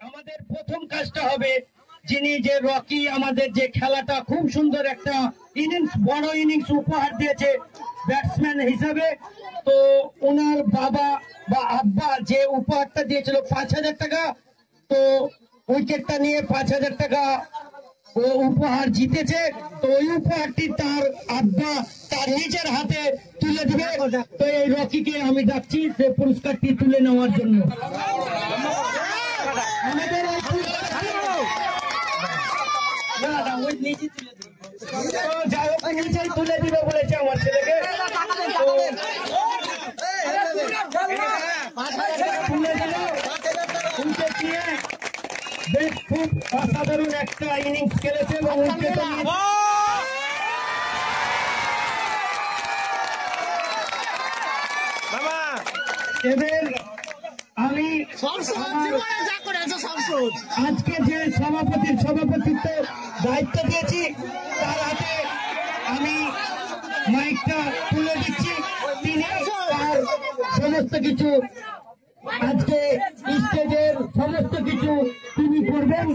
আমাদের প্রথম কাজটা হবে, যিনি যে রকি আমাদের যে খেলাটা খুব সুন্দর একটা ইনিংস, বড় ইনিংস উপহার দিয়েছে ব্যাটসম্যান হিসাবে, তো ওনার বাবা বা আব্বা যে উপহারটা দিয়েছিল 5,000 টাকা, তো উইকেটটা নিয়ে 5,000 টাকা ও উপহার জিতেছে। তো ওই উপহারটি তার আব্বা তার নিজের হাতে তুলে দিবে। তো এই রকিকে আমি ডাকছি সে পুরস্কারটি তুলে নেওয়ার জন্য। আমাদের যাই হোক নিজেই তুলে দিবে বলেছে আমার ছেলেকে, তুলে দিল উইকেট নিয়ে। বেশ খুব অসাধারণ একটা ইনিংস খেলেছে এবং উইকেট এদের আমি আজকে যে সভাপতিত্ব দায়িত্ব দিয়েছি তার হাতে আমি মাইকটা তুলে দিচ্ছি। তিনি তার সমস্ত কিছু আজকে স্টেজের সমস্ত কিছু তিনি করবেন।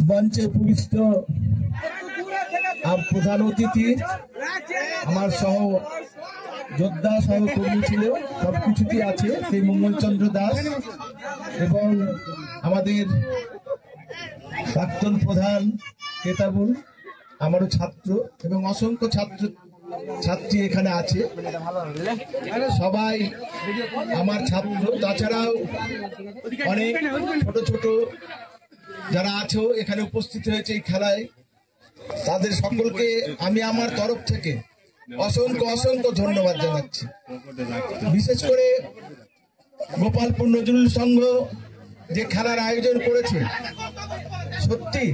মঞ্চে উপবিষ্ট প্রধান অতিথি, আমার সহ যোদ্ধা সহ কর্মী ছিল, সবকিছুতেই আছে সেই মঙ্গলচন্দ্র দাস এবং আমাদের প্রাক্তন প্রধান কেতাবুল, আমারও ছাত্র এবং অসংখ্য ছাত্রী এখানে আছে, সবাই আমার ছাত্র। তাছাড়াও অনেক ছোট ছোট যারা আছো এখানে উপস্থিত হয়েছে এই খেলায়, তাদের সকলকে আমি আমার তরফ থেকে অসংখ্য ধন্যবাদ জানাচ্ছি। বিশেষ করে গোপালপুর নজরুল সংঘ যে খেলার আয়োজন করেছে, সত্যি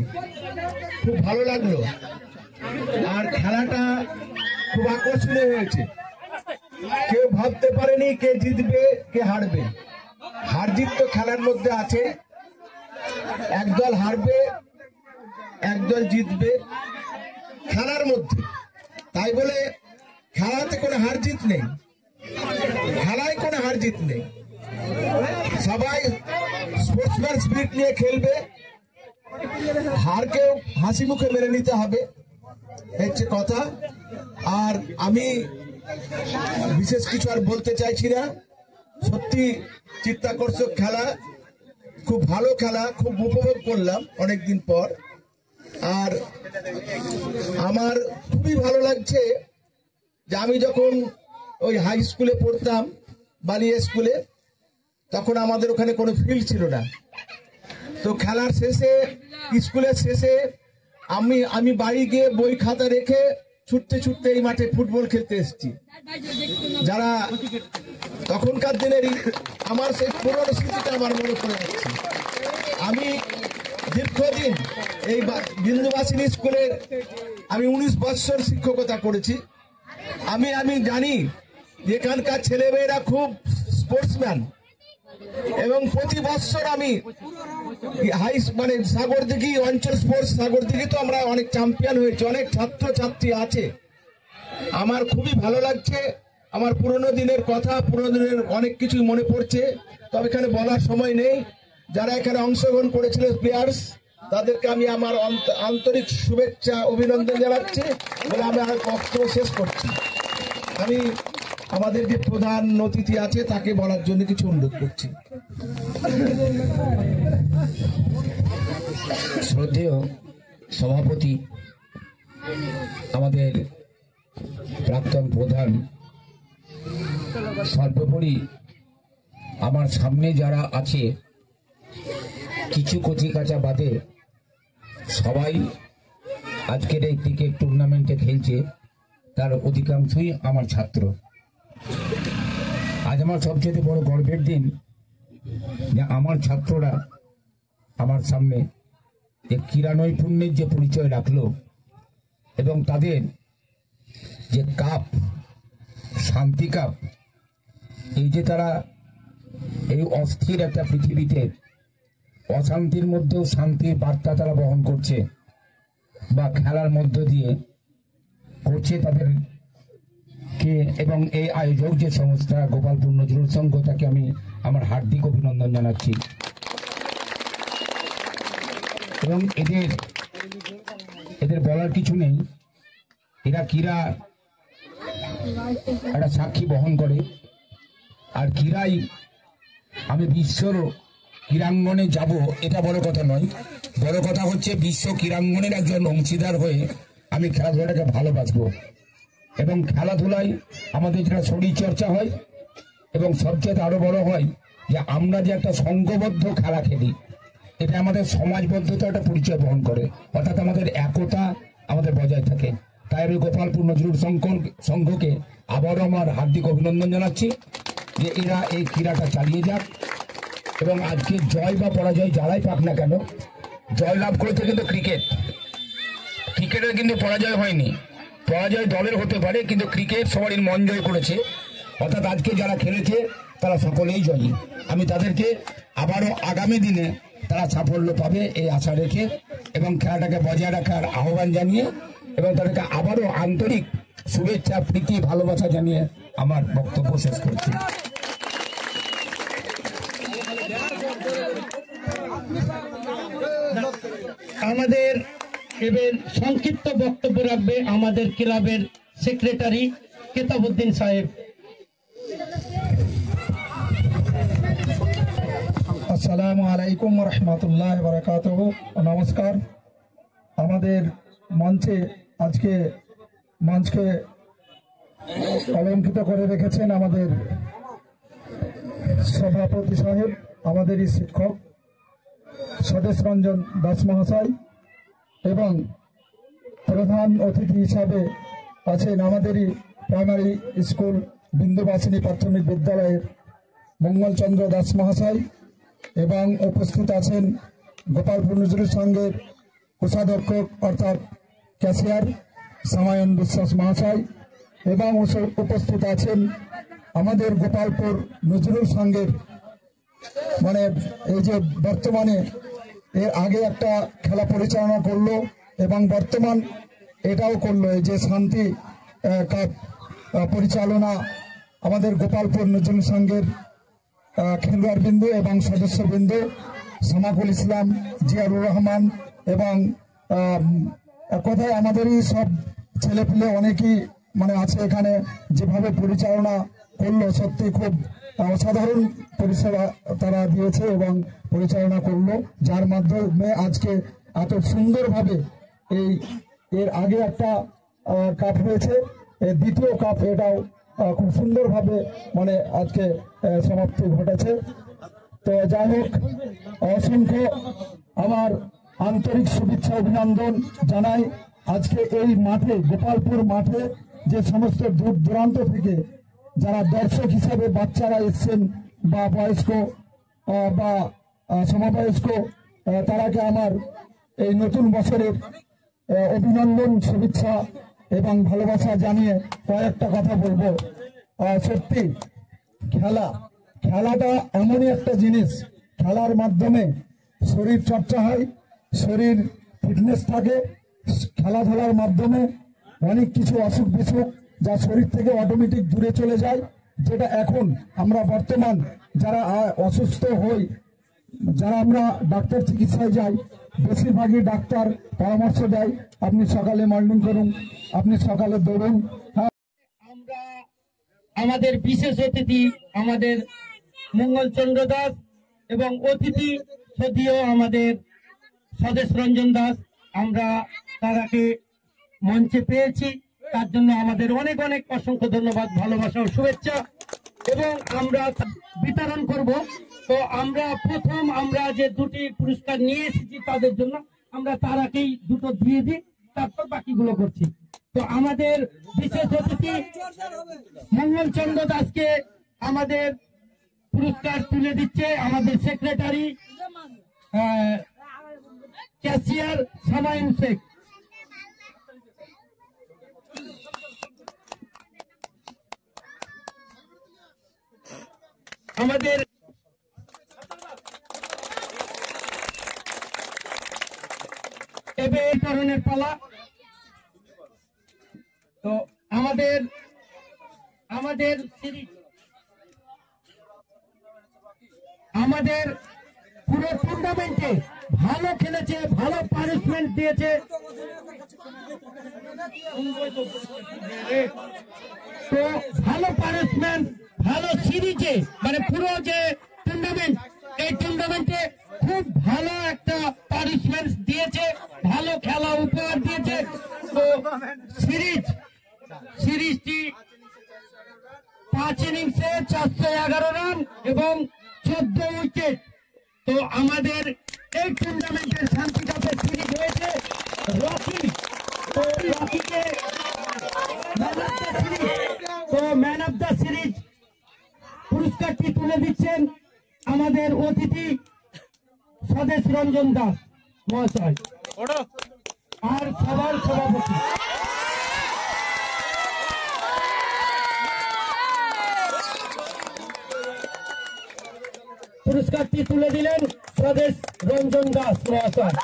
খুব ভালো লাগলো। আর খেলাটা খুব আকর্ষণীয় হয়েছে। কেউ ভাবতে পারেনি কে জিতবে কে হারবে। হার জিত তো খেলার মধ্যে আছে, একদল হারবে একদল জিতবে খেলার মধ্যে। তাই বলে খেলাতে কোনো হার জিত নেই, খেলায় কোনো হার জিত নেই। সবাই স্পোর্টসম্যান স্পিরিট নিয়ে খেলবে, হারকেও হাসি মুখে মেনে নিতে হবে, হচ্ছে কথা। আর আমি বিশেষ কিছু আর বলতে চাইছি না। সত্যি চিত্তাকর্ষক খেলা, খুব ভালো খেলা, খুব উপভোগ করলাম অনেকদিন পর। আর আমার খুবই ভালো লাগছে যে আমি যখন ওই হাই স্কুলে পড়তাম, বালিয়া স্কুলে, তখন আমাদের ওখানে কোনো ফিল্ড ছিল না। তো খেলার শেষে, স্কুলের শেষে আমি বাড়ি গিয়ে বই খাতা রেখে ছুটতে ছুটতে এই মাঠে ফুটবল খেলতে এসেছি। যারা তখনকার দিনেরই আমার সেই পুরনো স্মৃতিটা আমার মনে পড়ে যাচ্ছে। আমি দীর্ঘদিন এই বিন্দুবাসিনী স্কুলের আমি 19 বছর শিক্ষকতা করেছি। আমি জানি এখানকার ছেলেমেয়েরা খুব স্পোর্টসম্যান, এবং প্রতি বছর আমি সাগরদিঘি অঞ্চল স্পোর্টস সাগরদিঘি তো আমরা অনেক চ্যাম্পিয়ন হয়েছি, অনেক ছাত্র ছাত্রী আছে। আমার খুবই ভালো লাগছে। আমার পুরনো দিনের কথা, পুরনো দিনের অনেক কিছু মনে পড়ছে, তবে এখানে বলার সময় নেই। যারা এখানে অংশগ্রহণ করেছিলেন প্লেয়ার্স, তাদেরকে আমি আমার আন্তরিক শুভেচ্ছা অভিনন্দন জানাচ্ছি বলে আমি আর বক্তব্য শেষ করছি। আমি আমাদের যে প্রধান অতিথি আছে তাকে বলার জন্য কিছু অনুরোধ করছি। শ্রদ্ধেয় সভাপতি, আমাদের প্রাক্তন প্রধান, সর্বোপরি আমার সামনে যারা আছে কিছু কচিকাঁচা বাদে সবাই আজকের এই ক্রিকেট টুর্নামেন্টে খেলছে, তার অধিকাংশই আমার ছাত্র। আজ আমার সবচেয়ে বড় গর্বের দিন যে আমার ছাত্ররা আমার সামনে যে ক্রীড়া নৈপুণ্যের যে পরিচয় রাখলো এবং তাদের যে কাপ, শান্তি কাপ, এই যে তারা এই অস্থির একটা পৃথিবীতে অশান্তির মধ্যেও শান্তির বার্তা তারা বহন করছে, বা খেলার মধ্য দিয়ে করছে তাদেরকে এবং এই আয়োজক যে সংস্থা গোপালপুর নজরুল সংঘ, তাকে আমি আমার হার্দিক অভিনন্দন জানাচ্ছি। এবং এদের বলার কিছু নেই, এরা ক্রীড়া একটা সাক্ষী বহন করে। আর ক্রীড়াই আমি বিশ্বর ক্রীড়াঙ্গনে যাব, এটা বড় কথা নয়। বড় কথা হচ্ছে বিশ্ব ক্রীড়াঙ্গনের একজন অংশীদার হয়ে আমি খেলাধুলাটাকে ভালোবাসবো। এবং খেলাধুলায় আমাদের যেটা শরীর চর্চা হয় এবং সবচেয়ে আরো বড় হয় যে আমরা যে একটা সংঘবদ্ধ খেলা খেলি, এটা আমাদের সমাজবদ্ধতা একটা পরিচয় বহন করে, অর্থাৎ আমাদের একতা আমাদের বজায় থাকে। তাই আমি গোপালপুর নজরুল সংঘকে আবারও আমার হার্দিক অভিনন্দন জানাচ্ছি যে এরা এই ক্রীড়াটা চালিয়ে যাক। এবং আজকে জয় বা পরাজয় যারাই পাক না কেন, জয় লাভ করেছে কিন্তু ক্রিকেটের কিন্তু পরাজয় হয়নি। পরাজয় দলের হতে পারে, কিন্তু ক্রিকেট সবারই মন জয় করেছে। অর্থাৎ আজকে যারা খেলেছে তারা সকলেই জয়ী। আমি তাদেরকে আবারও আগামী দিনে তারা সাফল্য পাবে এই আশা রেখে এবং খেলাটাকে বজায় রাখার আহ্বান জানিয়ে এবং তাদেরকে আবারও আন্তরিক শুভেচ্ছা, প্রীতি, ভালোবাসা জানিয়ে আমার বক্তব্য শেষ করছি। আমাদের এবার সংক্ষিপ্ত বক্তব্য রাখবে আমাদের ক্লাবের সেক্রেটারি কেতাবউদ্দিন সাহেব। আসসালামু আলাইকুম রহমতুল্লাহ বারাকাতুহু। নমস্কার। আমাদের মঞ্চকে অলঙ্কিত করে রেখেছেন আমাদের সভাপতি সাহেব, আমাদেরই শিক্ষক স্বদেশ রঞ্জন দাস মহাশয়, এবং প্রধান অতিথি হিসাবে আছেন আমাদেরই প্রাইমারি স্কুল বিন্দুবাসিনী প্রাথমিক বিদ্যালয়ের মঙ্গলচন্দ্র দাস মহাশয়, এবং উপস্থিত আছেন গোপালপুর নজরুল সংঘের কোষাধ্যক্ষ অর্থাৎ ক্যাশিয়ার সামায়ন বিশ্বাস মহাশয়, এবং উপস্থিত আছেন আমাদের গোপালপুর নজরুল সংঘের এই যে বর্তমানে এর আগে একটা খেলা পরিচালনা করলো এবং বর্তমান এটাও করলো, এই যে শান্তি কাপ পরিচালনা আমাদের গোপালপুর নজরুল সংঘের খেলোয়াড় বিন্দু এবং সদস্য বিন্দু সামাকুল ইসলাম, জিয়ারুর রহমান, এবং কথায় আমাদেরই সব ছেলেপিলে অনেকেই আছে এখানে, যেভাবে পরিচালনা করলো সত্যি খুব অসাধারণ পরিষেবা তারা দিয়েছে এবং পরিচালনা করলো, যার মাধ্যমে আজকে এত সুন্দরভাবে এর আগে একটা কাপ হয়েছে, দ্বিতীয় কাপ এটাও খুব সুন্দরভাবে আজকে সমাপ্তি ঘটেছে। তো যাই হোক, অসংখ্য আমার আন্তরিক শুভেচ্ছা অভিনন্দন জানাই। আজকে এই মাঠে, গোপালপুর মাঠে যে সমস্ত দূর দূরান্ত থেকে যারা দর্শক হিসাবে বাচ্চারা এসছেন বা বয়স্ক বা সমবয়স্ক, তারাকে আমার এই নতুন বছরের অভিনন্দন, শুভেচ্ছা এবং ভালোবাসা জানিয়ে কয়েকটা কথা বলবো। সত্যি খেলাটা এমনই একটা জিনিস, খেলার মাধ্যমে শরীর চর্চা হয়, শরীর ফিটনেস থাকে। খেলাধুলার মাধ্যমে অনেক কিছু অসুখ বিসুখ যা শরীর থেকে অটোমেটিক দূরে চলে যায়, যেটা এখন আমরা বর্তমান যারা অসুস্থ হই, যারা আমরা ডাক্তার চিকিৎসায় যাই, বেশিরভাগই ডাক্তার পরামর্শ দেয় আপনি সকালে মর্নিং করুন, আপনি সকালে দৌড়ুন। আমরা আমাদের বিশেষ অতিথি আমাদের মঙ্গলচন্দ্র দাস এবং অতিথি সদীয় আমাদের স্বদেশ রঞ্জন দাস, আমরা তারাকে মঞ্চে পেয়েছি, তার জন্য আমাদের অনেক অনেক অসংখ্য ধন্যবাদ, ভালোবাসা ও শুভেচ্ছা। এবং আমরা বিতরণ করব। তো আমরা প্রথম যে দুটি পুরস্কার নিয়ে এসেছি তাদের জন্য আমরা তারাকেই দুটো দিয়ে দিই, তারপর বাকিগুলো করছি। তো আমাদের বিশেষ অতিথি মঙ্গলচন্দ্র দাসকে আমাদের পুরস্কার তুলে দিচ্ছে আমাদের সেক্রেটারি ক্যাশিয়ার সামাইন শেখ। আমাদের এবার এই ধরনের পালা তো আমাদের আমাদের আমাদের পুরো টুর্নামেন্টে ভালো খেলেছে, ভালো পানিশমেন্ট দিয়েছে। তো ভালো পানিশমেন্ট, ভালো সিরিজে, মানে পুরো যে টুর্নামেন্ট, এই টুর্নামেন্টে খুব ভালো একটা পানিশমেন্ট দিয়েছে, ভালো খেলা উপহার দিয়েছে। তো সিরিজটি 5 ইনিংসে 411 রান এবং 14 উইকেট। তো আমাদের এই টুর্নামেন্টের শান্তি কাপের সিরিজ হয়েছে রকি। তো রকিকে ম্যান অফ দ্য সিরিজ পুরস্কারটি তুলে দিচ্ছেন আমাদের অতিথি স্বদেশ রঞ্জন দাস মহাশয় আর সবার সভাপতি। পুরস্কারটি তুলে দিলেন স্বদেশ রঞ্জন দাস মহাশয়।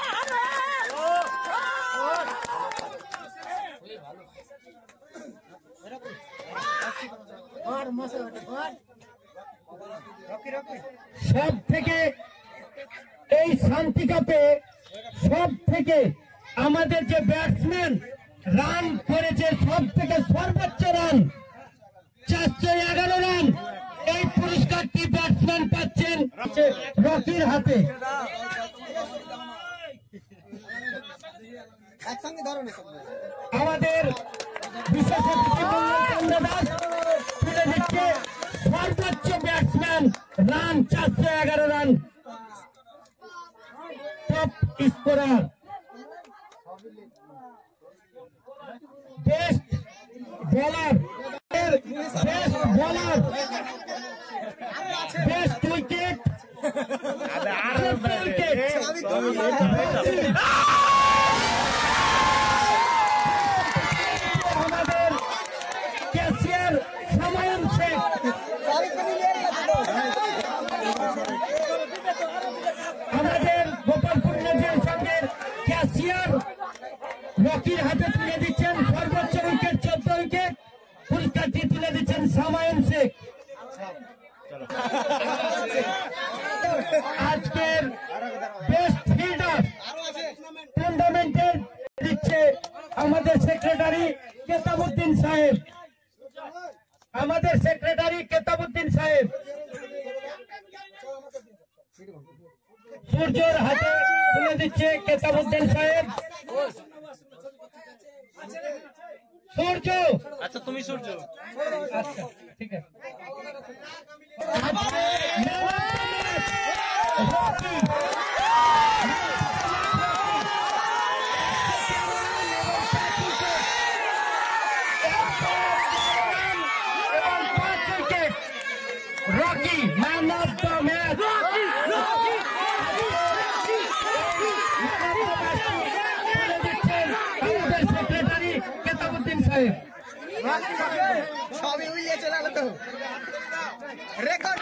সব থেকে এই শান্তি কাপে সব থেকে আমাদের যে ব্যাটসম্যান রান করেছে, সব থেকে সর্বোচ্চ রান 411 রান, এই পুরস্কারটি ব্যাটসম্যান পাচ্ছেন রকির হাতে। আমাদের বিশেষ অতিথি মঙ্গল দাস তুলে দিচ্ছে সর্বোচ্চ batsman run 411 run, top scorer, best bowler, best wicket, আমাদের ক্যাশিয়ার সামায়ন শেখ, আমাদের গোপালপুর নজরুল সংঘের ক্যাশিয়ার রকির হাতে তুলে দিচ্ছেন সর্বোচ্চ উইকেট 14 উইকেট। পুরস্কারটি তুলে দিচ্ছেন সামায়ন শেখ। আজকের বেস্ট ফিল্ডার টুর্নামেন্টের দিচ্ছে আমাদের সেক্রেটারি কেতাবউদ্দিন সাহেব, আমাদের সেক্রেটারি কেতাবউদ্দিন সাহেব। সূর্যর হাতে তুলে দিচ্ছে কেতাবউদ্দিন সাহেব। সূর্য, আচ্ছা তুমি সূর্য, আচ্ছা ঠিক আছে। Rocky man of the match. আমাদের সেক্রেটারি কেতাবউদ্দিন সাহেব। সবই উইলে চলে গেল তো রেকর্ড।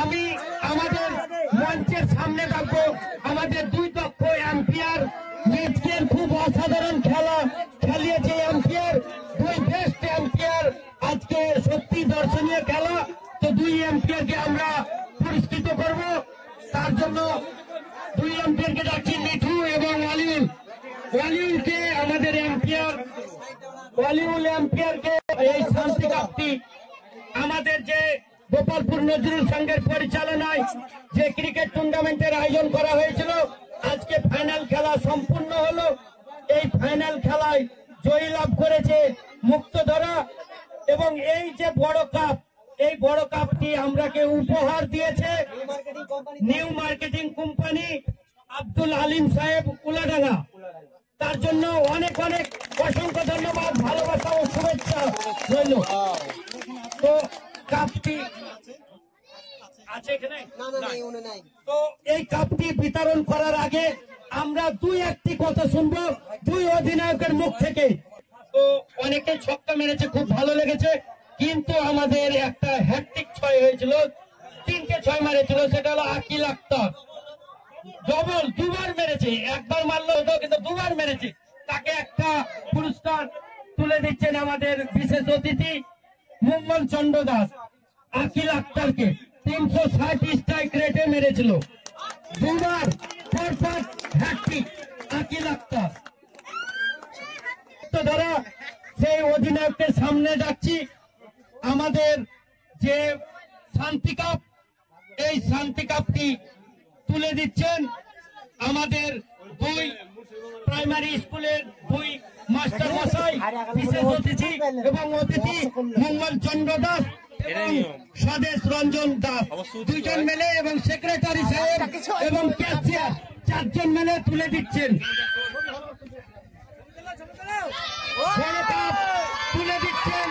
আমি আমাদের মঞ্চের সামনে রাখবো আমাদের দুই দক্ষ এম্পায়ার। আজকের খুব অসাধারণ খেলা খেলিয়েছে এম্পায়ার, দুই বেস্ট এম্পায়ার। আজকে সত্যি দর্শনীয় খেলা। তো দুই এম্পায়ারকে আমরা পুরস্কৃত করব। তার জন্য দুই এম্পায়ারকে ডাকছি, মিঠু এবং ওয়ালিউল। ওয়ালিউলকে আমাদের এম্পায়ার, ওয়ালিউল এম্পায়ারকে এই শান্তি কাপটি আমাদের যে গোপালপুর নজরুল সংঘের পরিচালনায় যে ক্রিকেট টুর্নামেন্টের আয়োজন করা হয়েছিল, আজকে ফাইনাল খেলা সম্পূর্ণ হলো। এই ফাইনাল খেলায় জয়ী লাভ করেছে মুক্তধারা এবং এই যে বড় কাপ, এই বড় কাপটি আমরাকে উপহার দিয়েছে new marketing company Abdul Alim সাহেব উলাডাঙ্গা। তার জন্য অনেক অনেক অসংখ্য ধন্যবাদ, ভালোবাসা ও শুভেচ্ছা রইল। তো কাপটি আছে এখানে, তো এই কাপটি বিতরণ করার আগে আমরা দুই একটি কথা শুনবো দুই অধিনায়কের মুখ থেকে। তো অনেকে ছক্কা মেরেছে, খুব ভালো লেগেছে, কিন্তু আমাদের একটা হ্যাট্রিক ছয় হয়েছিল, 3 ছয় মেরেছিল, সেটা হলো আকিল আক্তার। ডবল দুবার মেরেছে, একবার মারলো হতো কিন্তু দুবার মেরেছে। তাকে একটা পুরস্কার তুলে দিচ্ছেন আমাদের বিশেষ অতিথি মঙ্গল চন্দ্র দাস। আকিল আক্তারকে 360 স্ট্রাইক রেটে মেরেছিল, দুবার পরপর হ্যাট্রিক আকিল আক্তার। তো ধরা সেই অধিনায়কের সামনে যাচ্ছি। আমাদের যে শান্তি কাপ, এই শান্তি কাপটি তুলে দিচ্ছেন আমাদের দুই প্রাইমারি স্কুলের দুই মাস্টার মশাই, বিশেষ অতিথি এবং অতিথি মঙ্গল চন্দ্র দাস এবং স্বদেশ রঞ্জন দাস, দুইজন মিলে এবং সেক্রেটারি সাহেব এবং ক্যাশিয়ার চারজন মিলে তুলে দিচ্ছেন। বড় কাপ তুলে দিচ্ছেন